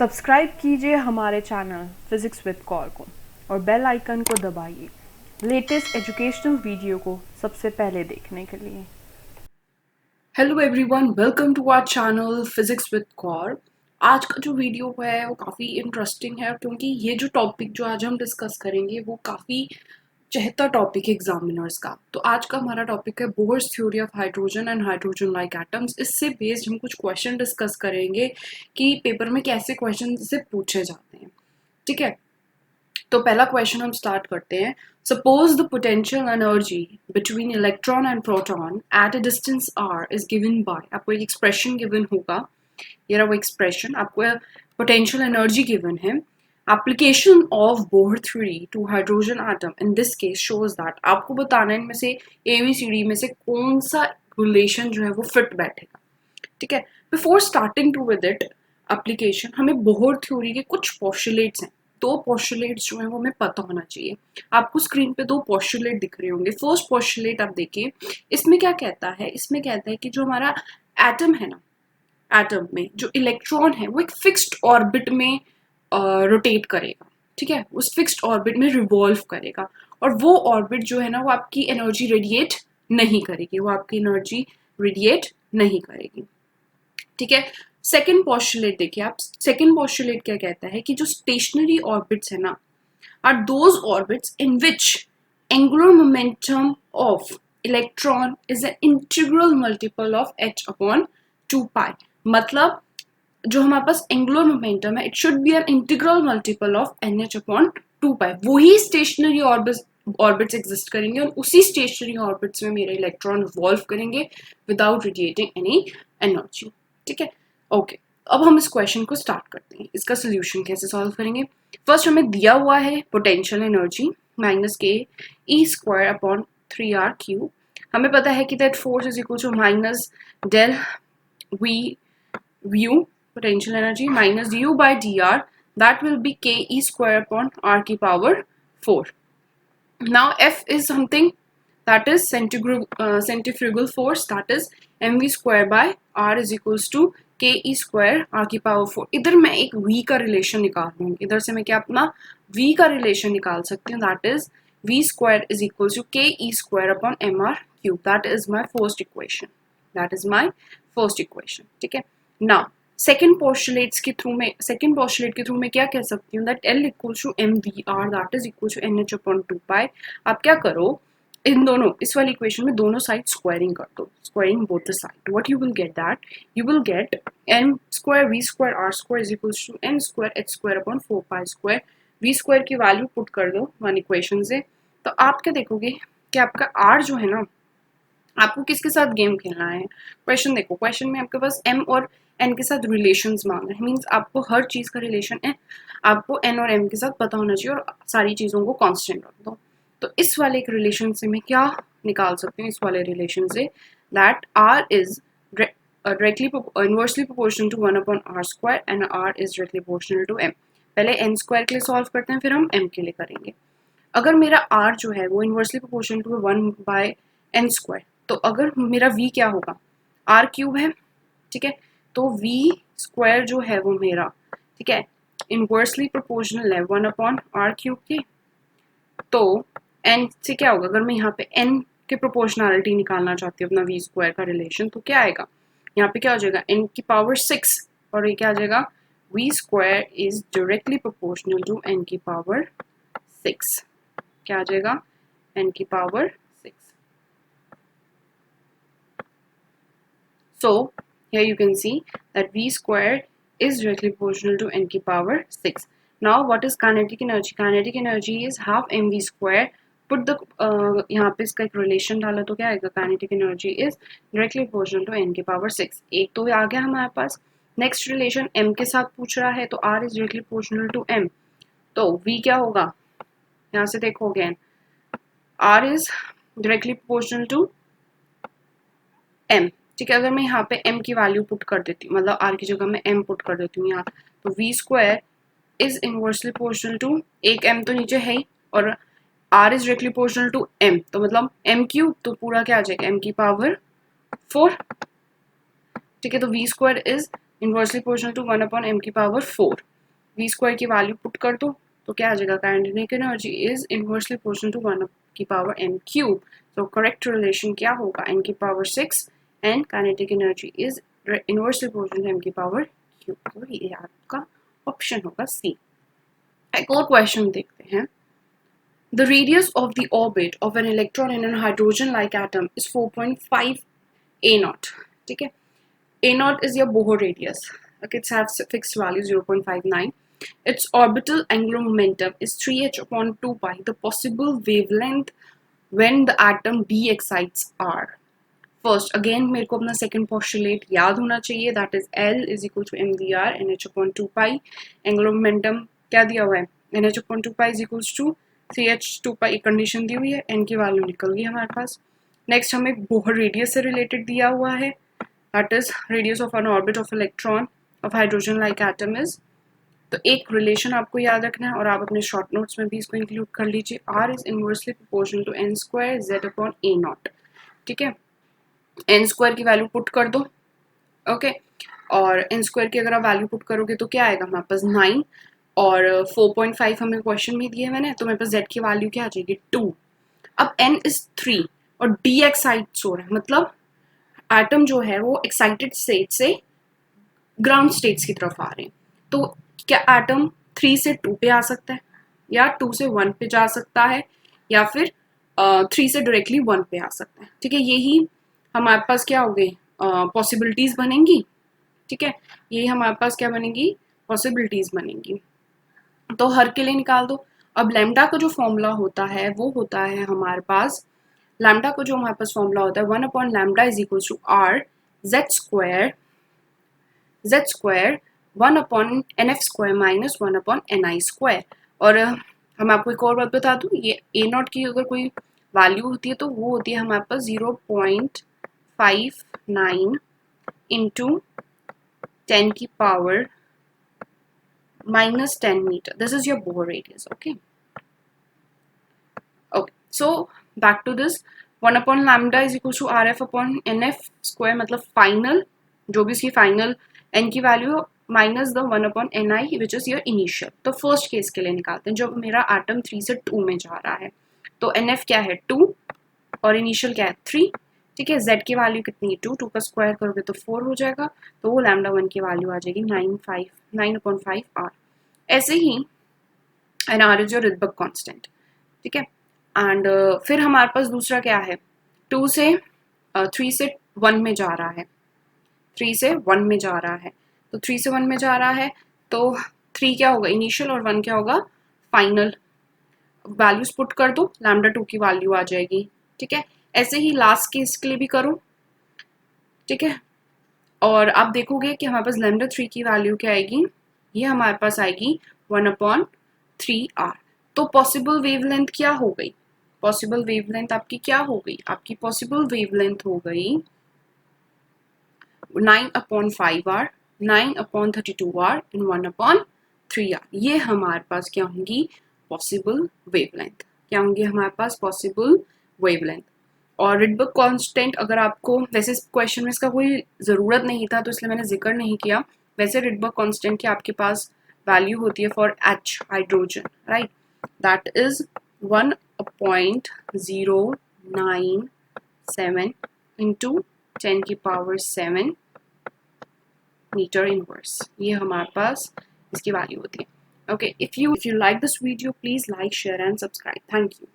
Subscribe कीजिए हमारे channel physics with Kaur को और बेल आइकन को दबाइए लेटेस्ट एजुकेशनल वीडियो को सबसे पहले देखने के लिए। Hello everyone, welcome to our channel physics with Kaur. आज का जो वीडियो है वो काफ़ी इंटरेस्टिंग है क्योंकि ये जो टॉपिक जो आज हम डिस्कस करेंगे वो काफ़ी चहता टॉपिक है एग्जामिनर्स का। तो आज का हमारा टॉपिक है Bohr's theory of hydrogen and hydrogen like atoms. इससे बेस्ड हम कुछ क्वेश्चन डिस्कस करेंगे कि पेपर में कैसे क्वेश्चन से पूछे जाते हैं। ठीक है, तो पहला क्वेश्चन हम स्टार्ट करते हैं। Suppose the potential energy between electron and proton at a distance r is given by, आपको एक एक्सप्रेशन गिवन होगा, ये रहा वो एक्सप्रेशन, आपको पोटेंशियल एनर्जी गिवन है। Application of Bohr theory to hydrogen atom in this case shows that, आपको बताना है इनमें से ABCD में से कौन सा रिलेशन जो है वो फिट बैठेगा। ठीक है, before starting to with it application, हमें बोहर थ्योरी के कुछ पोस्टुलेट्स हैं। दो पोस्टुलेट्स जो है वो हमें पता होना चाहिए। आपको स्क्रीन पे दो पोस्टुलेट दिख रहे होंगे। फर्स्ट पोस्टुलेट आप देखिए, इसमें क्या कहता है, इसमें कहता है कि जो हमारा एटम है ना, एटम में जो इलेक्ट्रॉन है वो एक फिक्स्ड ऑर्बिट में रोटेट करेगा। ठीक है, उस फिक्स्ड ऑर्बिट में रिवॉल्व करेगा और वो ऑर्बिट जो है ना वो आपकी एनर्जी रेडिएट नहीं करेगी, वो आपकी एनर्जी रेडिएट नहीं करेगी। ठीक है, सेकेंड पोस्टुलेट देखिए आप। सेकेंड पोस्टुलेट क्या कहता है कि जो स्टेशनरी ऑर्बिट्स है ना are those orbits in which angular momentum of electron is an integral multiple of h upon 2π। मतलब जो हमारे पास एंगुलर मोमेंटम है, it should be an integral multiple of NH upon 2π। वही स्टेशनरी ऑर्बिट्स एग्जिस्ट करेंगे और उसी स्टेशनरी ऑर्बिट्स में मेरे इलेक्ट्रॉन रिवॉल्व करेंगे विदाउट रेडिएटिंग एनी एनर्जी। ठीक है, ओके, अब हम इस क्वेश्चन को स्टार्ट करते हैं। इसका सोल्यूशन कैसे सॉल्व करेंगे। फर्स्ट हमें दिया हुआ है potential energy -k E² upon 3r³। हमें पता है कि that force is equal to minus del V view potential energy minus du by dr, that will be ke² upon r की power 4. Now F is something that is centrifugal force, that is mv² by r is equals to ke² r की power 4। इधर मैं एक v का relation निकाल रही हूँ, इधर से मैं क्या अपना v का रिलेशन निकाल सकती हूँ, that is v² is equals to ke² upon mr³। that is my first equation, that is my first equation। ठीक है, now सेकेंड पोस्टुलेट के थ्रू मैं क्या कह सकती हूँ, that L equals to mvr that is equal to NH upon 2π। आप क्या करो, इन दोनों, इस वाली इक्वेशन में दोनों साइड स्क्वायरिंग कर दो, squaring both the side, what you will get, that you will get m² v² r² is equals to n² h² upon 4π²। v² की वैल्यू पुट कर दो वन इक्वेशन से, तो आप क्या देखोगे कि आपका r जो है ना, आपको किसके साथ गेम खेलना है। क्वेश्चन देखो, क्वेश्चन में आपके पास m और n के साथ रिलेशंस मांग रहे हैं, मींस आपको हर चीज का रिलेशन है, आपको n और m के साथ पता होना चाहिए और सारी चीजों को कांस्टेंट रख दो। तो इस वाले एक रिलेशन से मैं क्या निकाल सकती हूँ, इस वाले रिलेशन से, that r is directly inversely proportional to 1/r² and r is directly proportional to m। पहले n² के लिए सॉल्व करते हैं, फिर हम m के लिए करेंगे। अगर मेरा r जो है वो इनवर्सली प्रोपोर्शनल टू 1/n², तो अगर मेरा v क्या होगा, r³ है। ठीक है, तो v² जो है वो मेरा, ठीक है, इनवर्सली प्रोपोर्शनल है 1/r³ के। तो n से क्या होगा, अगर मैं यहाँ पे n के प्रोपोर्शनलिटी निकालना चाहती हूँ अपना v² का रिलेशन, तो क्या आएगा, यहाँ पे क्या हो जाएगा n की पावर 6 और ये क्या आ जाएगा, v² is directly proportional to n की पावर 6। क्या आ जाएगा, n की power 6। So here you can see that v² is directly proportional to n की power 6. Now what is kinetic energy? Kinetic energy is half mv². Put the यहाँ पे इसका एक रिलेशन डाला तो क्या आएगा, kinetic energy is directly proportional to n की power 6। एक तो आ गया हमारे पास। नेक्स्ट रिलेशन m के साथ पूछ रहा है, तो r is directly proportional to m, तो v क्या होगा, यहाँ से देखो again, r is directly proportional to m। ठीक है, अगर मैं यहाँ पे m की वैल्यू पुट कर देती हूँ, मतलब r की जगह मैं m पुट कर देती हूँ यहाँ, तो v² is inversely proportional to, एक m तो नीचे है ही, और r is directly proportional to m, तो मतलब m³, तो पूरा क्या आ जाएगा, m की पावर 4। ठीक है, तो v² is inversely proportional to 1/m⁴. v square की वैल्यू पुट कर दो तो क्या आ जाएगा, kinetic energy is inversely proportional to 1/m³. तो करेक्ट रिलेशन क्या होगा, n⁶ and kinetic energy is inversely proportional to m⁴. तो ये आपका ऑप्शन होगा सी. एक और क्वेश्चन देखते हैं. The radius of the orbit of an electron in a hydrogen-like atom is 4.5 a0. ठीक है, a0 is your Bohr radius. Okay, it has fixed value 0.59. Its orbital angular momentum is 3h upon 2 pi. The possible wavelength when the atom de-excites are. First, again मेरे को अपना second postulate याद होना चाहिए. That is L is equal to mvr nh upon 2 pi. Angular momentum क्या दिया हुआ है, nh upon 2 pi is equals to 3h 2 pi. एक कंडीशन दी हुई है, n की वैल्यू निकल गई हमारे पास. नेक्स्ट हमें बोहर रेडियस से रिलेटेड दिया हुआ है. That is radius of N orbit of electron of hydrogen like atom is. तो एक रिलेशन आपको याद रखना है और आप अपने शॉर्ट नोट्स में भी इसको इंक्लूड कर लीजिए. R is inversely proportional to n square z upon a naught. ठीक है, n स्क्वायर की वैल्यू पुट कर दो. ओके, और n स्क्वायर की अगर आप वैल्यू पुट करोगे तो क्या आएगा हमारे पास 9 और 4.5 हमें क्वेश्चन में दिए मैंने, तो मेरे पास z की वैल्यू क्या आ जाएगी 2. अब n इज 3 और d एक्साइट्स हो रहा है, मतलब एटम जो है वो एक्साइटेड स्टेट से ग्राउंड स्टेट्स की तरफ आ रहे हैं. तो क्या एटम 3 से 2 पे आ सकता है, या 2 से 1 पे जा सकता है, या फिर 3 से डायरेक्टली 1 पे आ सकता है. ठीक है, यही हमारे पास क्या हो गई, पॉसिबिलिटीज बनेंगी. ठीक है, यही हमारे पास क्या बनेगी, पॉसिबिलिटीज बनेंगी. तो हर के लिए निकाल दो. अब लैम्डा का जो फॉर्मूला होता है वो होता है हमारे पास, लैम्डा को जो हमारे पास फॉर्मूला होता है 1/λ is equal to r z square 1/nf² minus 1/ni². और हम आपको एक और बात बता दूं, ये a0 की अगर कोई वैल्यू होती है तो वो होती है हमारे पास 0.59 इंटू 10 की power -10 meter. This is your Bohr radius. Okay. Okay. So back to this. 1/λ is equal to rf upon nf² मतलब फाइनल, जो भी इसकी फाइनल n की value minus the 1/ni which is your initial. तो first case के लिए निकालते हैं, जब मेरा एटम 3 से 2 में जा रहा है. तो nf क्या है 2 और इनिशियल क्या है 3. ठीक है, z की वैल्यू कितनी है 2 का स्क्वायर करोगे तो 4 हो जाएगा. तो वो λ1 की वैल्यू आ जाएगी 9.5 r. ऐसे ही and R is your Rydberg constant. ठीक है, एंड फिर हमारे पास दूसरा क्या है, 3 से 1 में जा रहा है. 3 से 1 में जा रहा है, तो 3 से 1 में जा रहा है तो 3 क्या होगा इनिशियल और 1 क्या होगा फाइनल. वैल्यूज पुट कर दो, λ2 की वैल्यू आ जाएगी. ठीक है, ऐसे ही लास्ट केस के लिए भी करो. ठीक है, और आप देखोगे कि हमारे पास λ3 की वैल्यू क्या आएगी, ये हमारे पास आएगी 1/3r. तो पॉसिबल वेवलेंथ क्या हो गई, पॉसिबल वेवलेंथ आपकी क्या हो गई, आपकी पॉसिबल वेवलेंथ हो गई 9/5r 9/32r एंड 1/3r. ये हमारे पास क्या होंगी पॉसिबल वेवलेंथ, क्या होंगी हमारे पास पॉसिबल वेवलेंथ. और रिडबर्ग कांस्टेंट अगर आपको, वैसे क्वेश्चन में इसका कोई ज़रूरत नहीं था तो इसलिए मैंने जिक्र नहीं किया. वैसे रिडबर्ग कांस्टेंट की आपके पास वैल्यू होती है for H hydrogen, right, that is 1/097 into 10 की पावर 7 मीटर इनवर्स. ये हमारे पास इसकी वैल्यू होती है. Okay, if you like this video please like share and subscribe. Thank you.